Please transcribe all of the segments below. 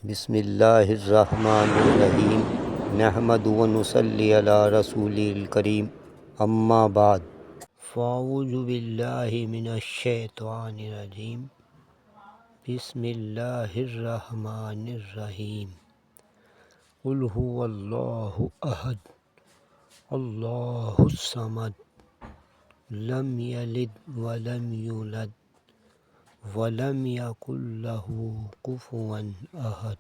بسم اللہ الرحمن الرحیم نحمد و نصلی علی رسول الکریم اما بعد فاعوذ باللہ من الشیطان الرجیم بسم اللہ الرحمن الرحیم قل هو اللہ احد اللہ الصمد لم یلد ولم یولد ولم یکن لہ کفوا احد۔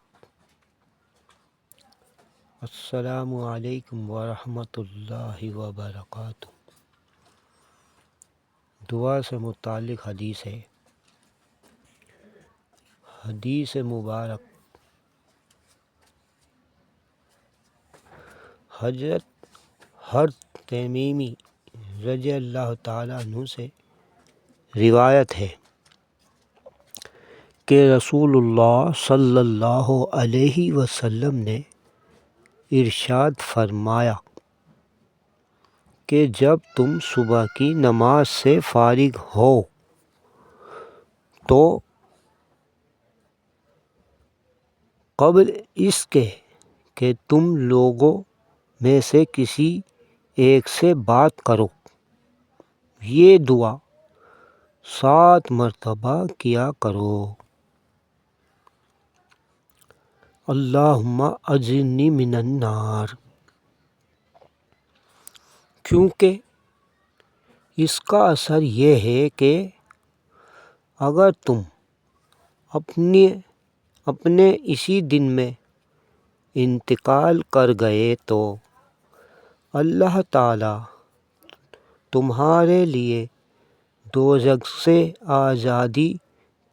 السلام علیکم ورحمۃ اللہ وبرکاتہ۔ دعا سے متعلق حدیث ہے۔ حدیث مبارک حضرت حرز تمیمی رضی اللہ تعالیٰ عنہ سے روایت ہے کہ رسول اللہ صلی اللہ علیہ وسلم نے ارشاد فرمایا کہ جب تم صبح کی نماز سے فارغ ہو تو قبل اس کے کہ تم لوگوں میں سے کسی ایک سے بات کرو، یہ دعا 7 مرتبہ کیا کرو۔ اللہم اجرنی من النار، کیونکہ اس کا اثر یہ ہے کہ اگر تم اپنے اسی دن میں انتقال کر گئے تو اللہ تعالیٰ تمہارے لیے دوزخ سے آزادی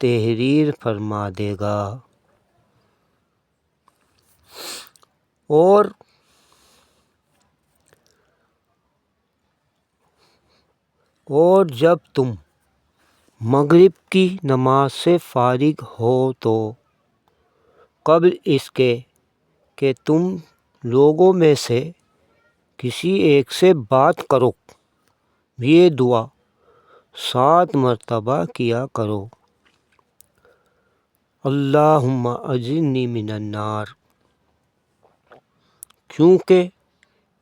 تحریر فرما دے گا، اور جب تم مغرب کی نماز سے فارغ ہو تو قبل اس کے کہ تم لوگوں میں سے کسی ایک سے بات کرو، یہ دعا 7 مرتبہ کیا کرو۔ اللہم اجرنی من النار، کیونکہ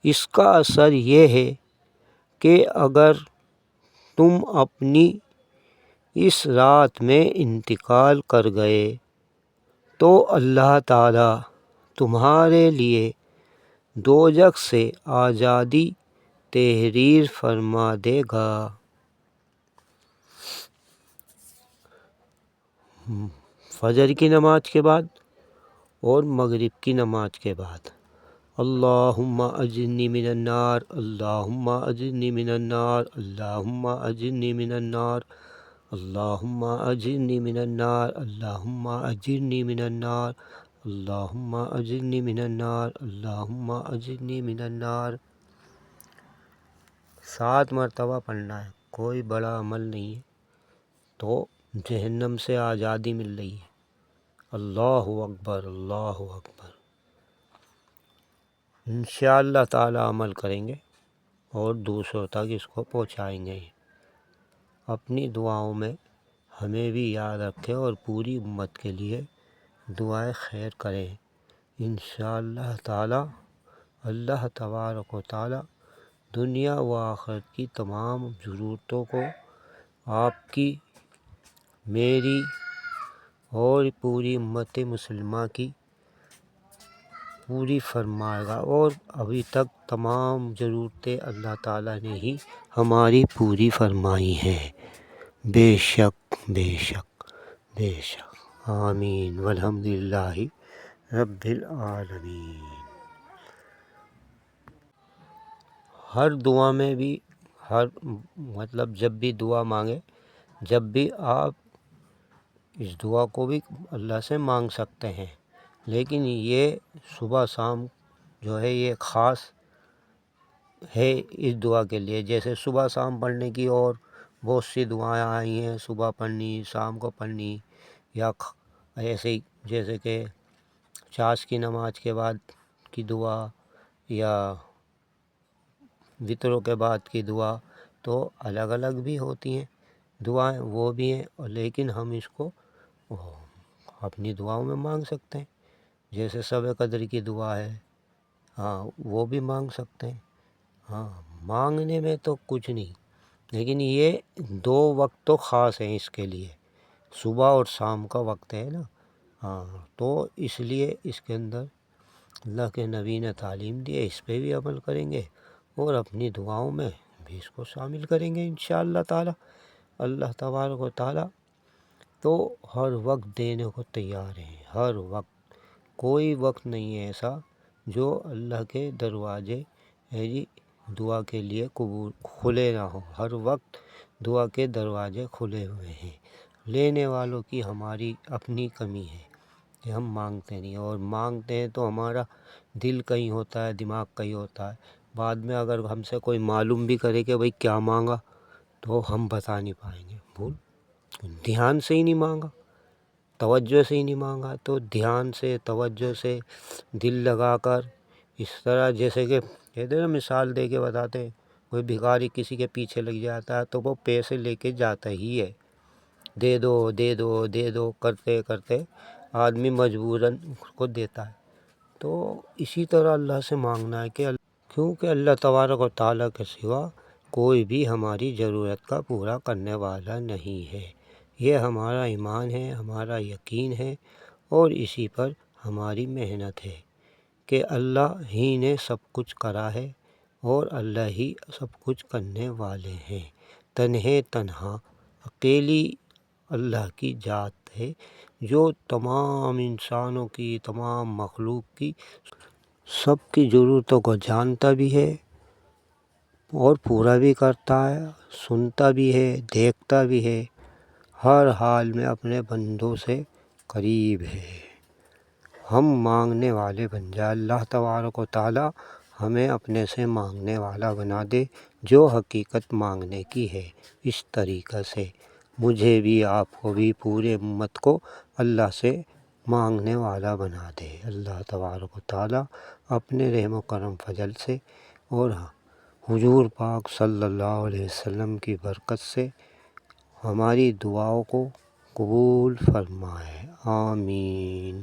اس کا اثر یہ ہے کہ اگر تم اپنی اس رات میں انتقال کر گئے تو اللہ تعالیٰ تمہارے لیے دوزخ سے آزادی تحریر فرما دے گا۔ فجر کی نماز کے بعد اور مغرب کی نماز کے بعد اللہم اجرنی من النار، اللہم اجرنی من النار، اللہم اجرنی من النار، اللہم اجرنی من النار، اللہم اجرنی من النار، اللہم اجرنی من النار، اللہم اجرنی من النار 7 مرتبہ پڑھنا ہے، کوئی بڑا عمل نہیں ہے، تو جہنم سے آزادی مل رہی ہے۔ اللہ اکبر، اللہ اکبر۔ انشاءاللہ تعالی عمل کریں گے اور دوسروں تک اس کو پہنچائیں گے۔ اپنی دعاؤں میں ہمیں بھی یاد رکھیں اور پوری امت کے لیے دعائیں خیر کریں۔ انشاءاللہ تعالی اللہ تبارک و تعالی دنیا و آخرت کی تمام ضرورتوں کو آپ کی، میری اور پوری امت مسلمہ کی پوری فرمائے گا، اور ابھی تک تمام ضرورتیں اللہ تعالیٰ نے ہی ہماری پوری فرمائی ہیں، بے شک بے شک بے شک۔ آمین والحمد للہ رب العالمین۔ ہر دعا میں بھی جب بھی دعا مانگے، جب بھی آپ اس دعا کو بھی اللہ سے مانگ سکتے ہیں، لیکن یہ صبح شام جو ہے یہ خاص ہے اس دعا کے لیے۔ جیسے صبح شام پڑھنے کی اور بہت سی دعائیں آئی ہیں، صبح پڑھنی، شام کو پڑھنی، یا ایسے ہی جیسے کہ چاش کی نماز کے بعد کی دعا یا وطروں کے بعد کی دعا، تو الگ الگ بھی ہوتی ہیں دعائیں، وہ بھی ہیں، لیکن ہم اس کو اپنی دعاؤں میں مانگ سکتے ہیں۔ جیسے شب قدر کی دعا ہے، ہاں وہ بھی مانگ سکتے ہیں۔ ہاں مانگنے میں تو کچھ نہیں، لیکن یہ 2 وقت تو خاص ہیں اس کے لیے، صبح اور شام کا وقت ہے نا۔ ہاں تو اس لیے اس کے اندر اللہ کے نبی نے تعلیم دی ہے، اس پہ بھی عمل کریں گے اور اپنی دعاؤں میں بھی اس کو شامل کریں گے انشاءاللہ تعالی۔ اللہ تبارک و تعالی تو ہر وقت دینے کو تیار ہیں، ہر وقت، کوئی وقت نہیں ہے ایسا جو اللہ کے دروازے جی دعا کے لیے قبول کھلے نہ ہوں، ہر وقت دعا کے دروازے کھلے ہوئے ہیں۔ لینے والوں کی ہماری اپنی کمی ہے کہ ہم مانگتے نہیں، اور مانگتے ہیں تو ہمارا دل کہیں ہوتا ہے، دماغ کہیں ہوتا ہے، بعد میں اگر ہم سے کوئی معلوم بھی کرے کہ بھئی کیا مانگا تو ہم بتا نہیں پائیں گے، دھیان سے ہی نہیں مانگا، توجہ سے ہی نہیں مانگا۔ تو دھیان سے، توجہ سے، دل لگا کر، اس طرح جیسے کہ کہتے ہیں نا، مثال دے کے بتاتے ہیں، کوئی بھکاری کسی کے پیچھے لگ جاتا ہے تو وہ پیسے لے کے جاتا ہی ہے، دے دو دے دو دے دو کرتے کرتے آدمی مجبوراً اس کو دیتا ہے۔ تو اسی طرح اللہ سے مانگنا ہے کہ کیونکہ اللہ تبارک و تعالیٰ کے سوا کوئی بھی ہماری ضرورت کا پورا کرنے والا نہیں ہے، یہ ہمارا ایمان ہے، ہمارا یقین ہے، اور اسی پر ہماری محنت ہے کہ اللہ ہی نے سب کچھ کرا ہے اور اللہ ہی سب کچھ کرنے والے ہیں۔ تنہا اکیلی اللہ کی ذات ہے جو تمام انسانوں کی، تمام مخلوق کی، سب کی ضرورتوں کو جانتا بھی ہے اور پورا بھی کرتا ہے، سنتا بھی ہے، دیکھتا بھی ہے، ہر حال میں اپنے بندوں سے قریب ہے۔ ہم مانگنے والے بن جائے، اللہ تبارک و تعالی ہمیں اپنے سے مانگنے والا بنا دے جو حقیقت مانگنے کی ہے۔ اس طریقے سے مجھے بھی، آپ کو بھی، پورے امت کو اللہ سے مانگنے والا بنا دے اللہ تبارک و تعالی اپنے رحم و کرم فضل سے، اور حضور پاک صلی اللہ علیہ وسلم کی برکت سے ہماری دعاؤں کو قبول فرمائے، آمین۔